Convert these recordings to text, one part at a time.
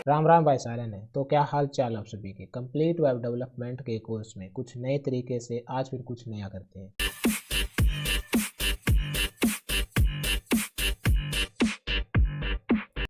राम राम भाई सारन है। तो क्या हाल चाल आप सभी के। कंप्लीट वेब डेवलपमेंट के कोर्स में कुछ नए तरीके से आज फिर कुछ नया करते हैं।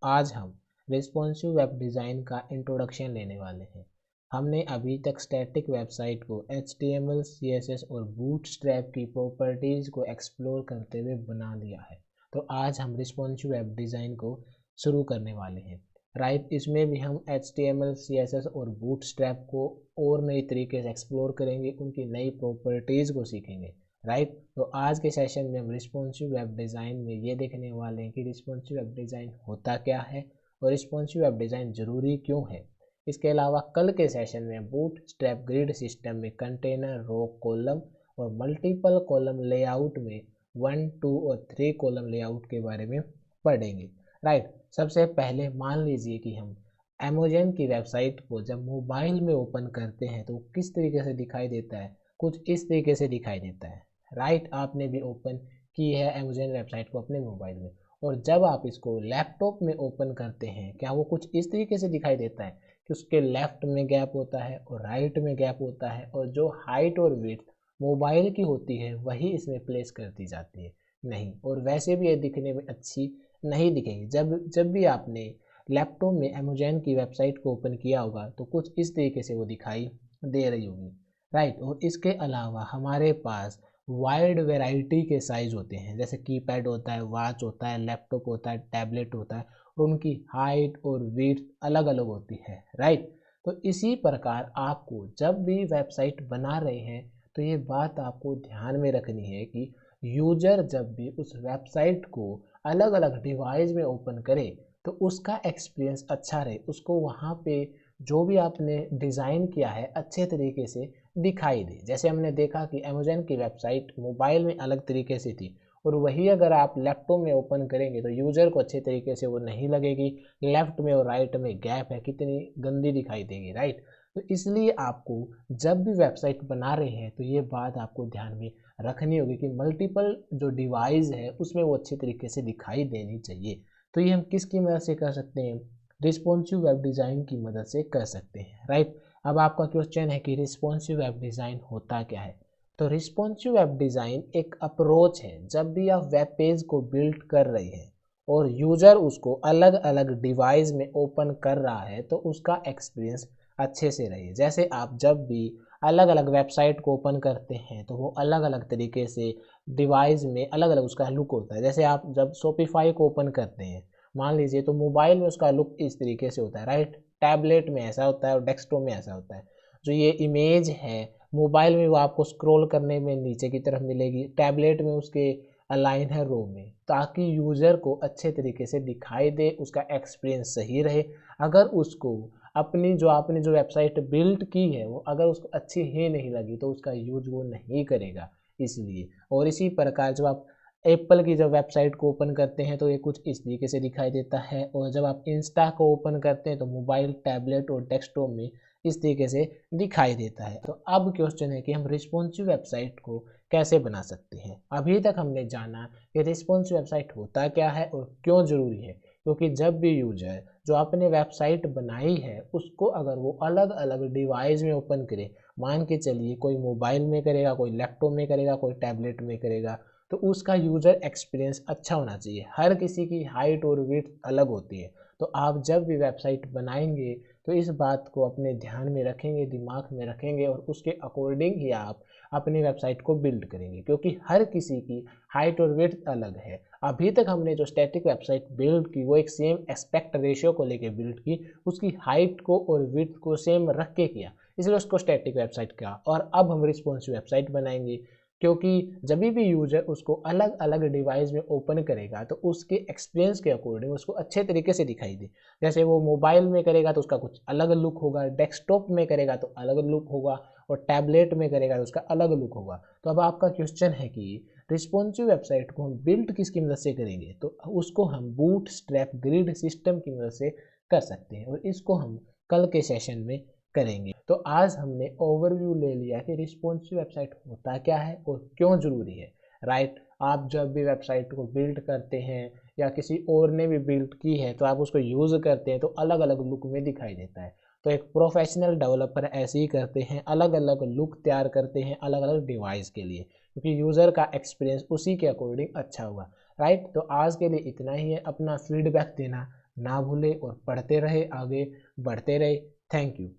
आज हम रिस्पॉन्सिव वेब डिज़ाइन का इंट्रोडक्शन लेने वाले हैं। हमने अभी तक स्टैटिक वेबसाइट को HTML, CSS और बूटस्ट्रैप की प्रॉपर्टीज़ को एक्सप्लोर करते हुए बना लिया है। तो आज हम रिस्पॉन्सिव वेब डिज़ाइन को शुरू करने वाले हैं। राइट, इसमें भी हम HTML, CSS और बूटस्ट्रैप को और नए तरीके से एक्सप्लोर करेंगे, उनकी नई प्रॉपर्टीज़ को सीखेंगे। राइट, तो आज के सेशन में हम रिस्पॉन्सिव वेब डिज़ाइन में ये देखने वाले हैं कि रिस्पॉन्सिव वेब डिज़ाइन होता क्या है और रिस्पॉन्सिव वेब डिज़ाइन ज़रूरी क्यों है। इसके अलावा कल के सेशन में बूटस्ट्रैप ग्रिड सिस्टम में कंटेनर, रो, कॉलम और मल्टीपल कॉलम लेआउट में 1, 2 और 3 कॉलम लेआउट के बारे में पढ़ेंगे। राइट, सबसे पहले मान लीजिए कि हम अमेज़न की वेबसाइट को जब मोबाइल में ओपन करते हैं तो किस तरीके से दिखाई देता है। कुछ इस तरीके से दिखाई देता है। राइट, आपने भी ओपन की है अमेज़न वेबसाइट को अपने मोबाइल में, और जब आप इसको लैपटॉप में ओपन करते हैं क्या वो कुछ इस तरीके से दिखाई देता है कि उसके लेफ्ट में गैप होता है और राइट में गैप होता है, और जो हाइट और विड्थ मोबाइल की होती है वही इसमें प्लेस कर दी जाती है। नहीं, और वैसे भी ये दिखने में अच्छी नहीं दिखेगी। जब जब भी आपने लैपटॉप में अमेज़न की वेबसाइट को ओपन किया होगा तो कुछ इस तरीके से वो दिखाई दे रही होगी। राइट, और इसके अलावा हमारे पास वाइड वैरायटी के साइज़ होते हैं, जैसे कीपैड होता है, वॉच होता है, लैपटॉप होता है, टैबलेट होता है, और उनकी हाइट और विड्थ अलग अलग होती है। राइट, तो इसी प्रकार आपको जब भी वेबसाइट बना रहे हैं तो ये बात आपको ध्यान में रखनी है कि यूजर जब भी उस वेबसाइट को अलग अलग डिवाइस में ओपन करे तो उसका एक्सपीरियंस अच्छा रहे, उसको वहाँ पे जो भी आपने डिज़ाइन किया है अच्छे तरीके से दिखाई दे। जैसे हमने देखा कि अमेज़न की वेबसाइट मोबाइल में अलग तरीके से थी, और वही अगर आप लैपटॉप में ओपन करेंगे तो यूज़र को अच्छे तरीके से वो नहीं लगेगी। लेफ्ट में और राइट में गैप है, कितनी गंदी दिखाई देगी। राइट, तो इसलिए आपको जब भी वेबसाइट बना रहे हैं तो ये बात आपको ध्यान में रखनी होगी कि मल्टीपल जो डिवाइस है उसमें वो अच्छे तरीके से दिखाई देनी चाहिए। तो ये हम किसकी मदद से कर सकते हैं, रिस्पॉन्सिव वेब डिज़ाइन की मदद से कर सकते हैं। राइट, अब आपका क्वेश्चन है कि रिस्पॉन्सिव वेब डिज़ाइन होता क्या है। तो रिस्पॉन्सिव वेब डिज़ाइन एक अप्रोच है जब भी आप वेब पेज को बिल्ड कर रहे हैं और यूज़र उसको अलग अलग डिवाइस में ओपन कर रहा है तो उसका एक्सपीरियंस अच्छे से रहे। जैसे आप जब भी अलग अलग वेबसाइट को ओपन करते हैं तो वो अलग अलग तरीके से डिवाइस में अलग अलग उसका लुक होता है। जैसे आप जब शॉपिफाई को ओपन करते हैं मान लीजिए तो मोबाइल में उसका लुक इस तरीके से होता है। राइट, टैबलेट में ऐसा होता है और डेस्कटॉप में ऐसा होता है। जो ये इमेज है मोबाइल में वो आपको स्क्रॉल करने में नीचे की तरफ मिलेगी, टैबलेट में उसके अलाइन है रो में, ताकि यूज़र को अच्छे तरीके से दिखाई दे, उसका एक्सपीरियंस सही रहे। अगर उसको अपनी जो आपने जो वेबसाइट बिल्ड की है वो अगर उसको अच्छी ही नहीं लगी तो उसका यूज वो नहीं करेगा। इसलिए, और इसी प्रकार जब आप एप्पल की जब वेबसाइट को ओपन करते हैं तो ये कुछ इस तरीके से दिखाई देता है, और जब आप इंस्टा को ओपन करते हैं तो मोबाइल, टैबलेट और डेस्कटॉप में इस तरीके से दिखाई देता है। तो अब क्वेश्चन है कि हम रिस्पॉन्सिव वेबसाइट को कैसे बना सकते हैं। अभी तक हमने जाना कि रिस्पॉन्सिव वेबसाइट होता क्या है और क्यों ज़रूरी है, क्योंकि जब भी यूजर जो आपने वेबसाइट बनाई है उसको अगर वो अलग अलग डिवाइस में ओपन करे, मान के चलिए कोई मोबाइल में करेगा, कोई लैपटॉप में करेगा, कोई टैबलेट में करेगा, तो उसका यूज़र एक्सपीरियंस अच्छा होना चाहिए। हर किसी की हाइट और विड्थ अलग होती है, तो आप जब भी वेबसाइट बनाएंगे तो इस बात को अपने ध्यान में रखेंगे, दिमाग में रखेंगे, और उसके अकॉर्डिंग ही आप अपनी वेबसाइट को बिल्ड करेंगे, क्योंकि हर किसी की हाइट और विड्थ अलग है। अभी तक हमने जो स्टैटिक वेबसाइट बिल्ड की वो एक सेम एस्पेक्ट रेशियो को लेकर बिल्ड की, उसकी हाइट को और विड्थ को सेम रख के किया, इसलिए उसको स्टैटिक वेबसाइट कहा। और अब हम रिस्पॉन्सिव वेबसाइट बनाएंगे, क्योंकि जब भी यूजर उसको अलग अलग डिवाइस में ओपन करेगा तो उसके एक्सपीरियंस के अकॉर्डिंग उसको अच्छे तरीके से दिखाई दे। जैसे वो मोबाइल में करेगा तो उसका कुछ अलग लुक होगा, डेस्कटॉप में करेगा तो अलग लुक होगा, और टैबलेट में करेगा तो उसका अलग लुक होगा। तो अब आपका क्वेश्चन है कि रिस्पॉन्सिव वेबसाइट को हम बिल्ड किसकी मदद से करेंगे, तो उसको हम बूटस्ट्रैप ग्रिड सिस्टम की मदद से कर सकते हैं, और इसको हम कल के सेशन में करेंगे। तो आज हमने ओवरव्यू ले लिया कि रिस्पॉन्सिव वेबसाइट होता क्या है और क्यों ज़रूरी है। राइट, आप जब भी वेबसाइट को बिल्ड करते हैं या किसी और ने भी बिल्ड की है तो आप उसको यूज़ करते हैं तो अलग अलग लुक में दिखाई देता है। तो एक प्रोफेशनल डेवलपर ऐसे ही करते हैं, अलग अलग लुक तैयार करते हैं अलग अलग डिवाइस के लिए, क्योंकि यूज़र का एक्सपीरियंस उसी के अकॉर्डिंग अच्छा होगा। राइट, तो आज के लिए इतना ही है। अपना फीडबैक देना ना भूले और पढ़ते रहे, आगे बढ़ते रहे। Thank you.